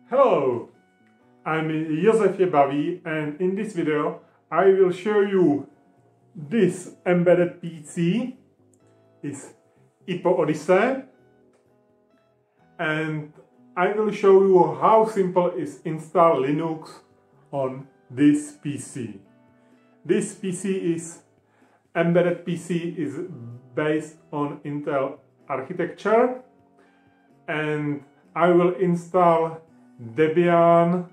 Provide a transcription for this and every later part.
Hello, I'm Josef Jebaví, and in this video I will show you this embedded PC. It's IPO ODYSSEE, and I will show you how simple is install Linux on this PC. This PC is embedded PC is based on Intel architecture, and I will install Debian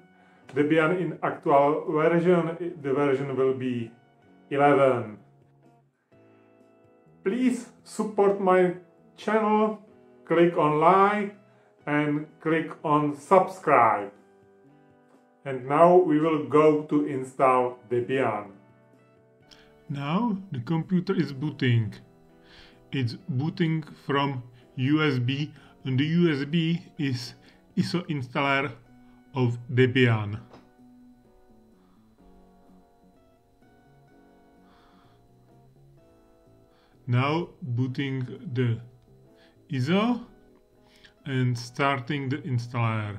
in actual version. The version will be 11. Please support my channel, click on like and click on subscribe. And now we will go to install Debian. Now the computer is booting. It's booting from USB, and the USB is ISO installer of Debian. Now booting the ISO and starting the installer.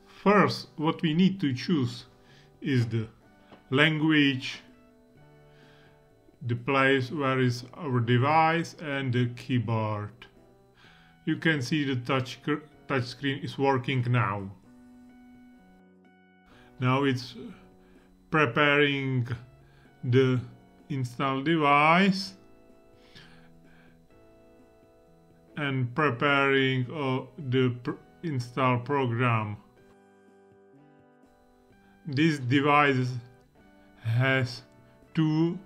First, what we need to choose is the language, the place where is our device, and the keyboard. You can see the touch screen is working now. Now it's preparing the install device and preparing the install program. This device has two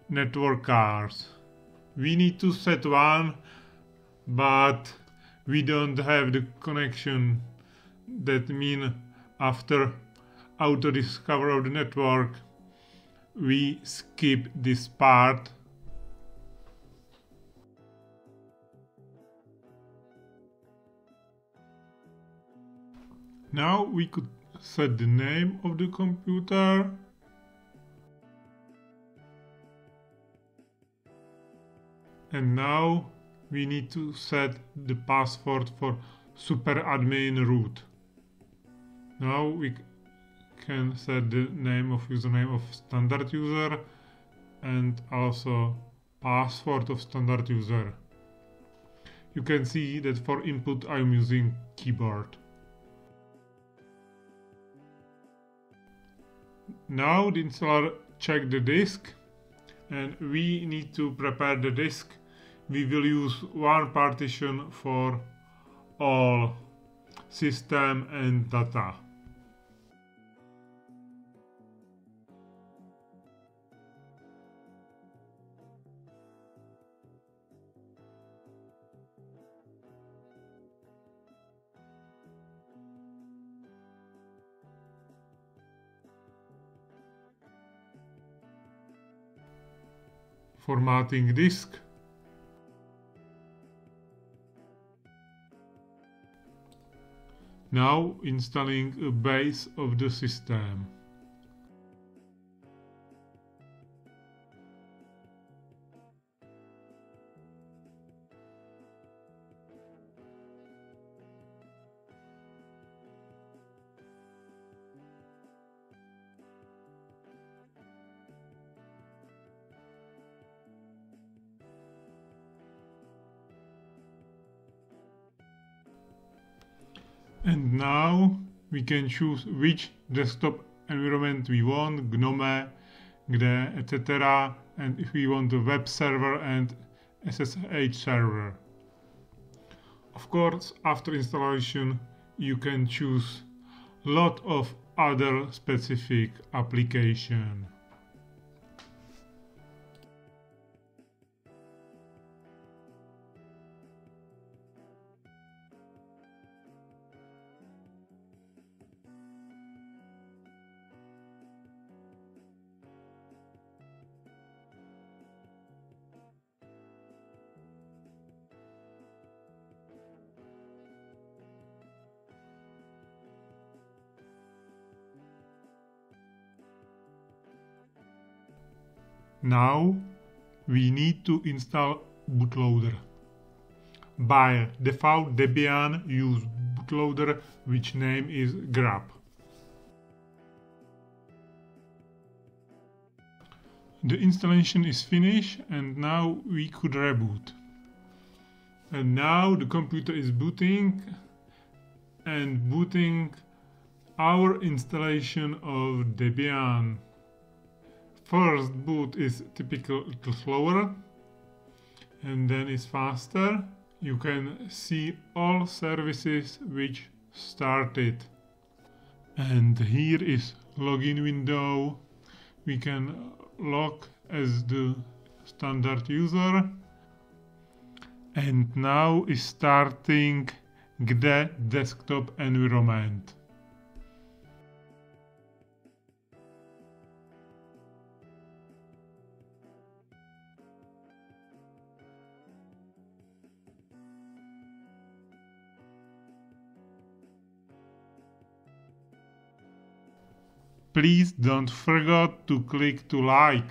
network cards. We need to set one, but we don't have the connection. That means after auto discover of the network, we skip this part. Now we could set the name of the computer. And now we need to set the password for superadmin root. Now we can set the name of username of standard user and also password of standard user. You can see that for input I'm using keyboard. Now the installer check the disk, and we need to prepare the disk. We will use one partition for all system and data. Formatting disk. Now installing a base of the system. And now we can choose which desktop environment we want, GNOME, GDE, etc. And if we want a web server and SSH server. Of course, after installation you can choose a lot of other specific applications. Now we need to install bootloader. By default, Debian uses bootloader which name is grub. The installation is finished and now we could reboot. And now the computer is booting and booting our installation of Debian. First boot is typically a little slower and then it's faster. You can see all services which started. And here is login window. We can log as the standard user. And now is starting GDE desktop environment. Please don't forget to click to like.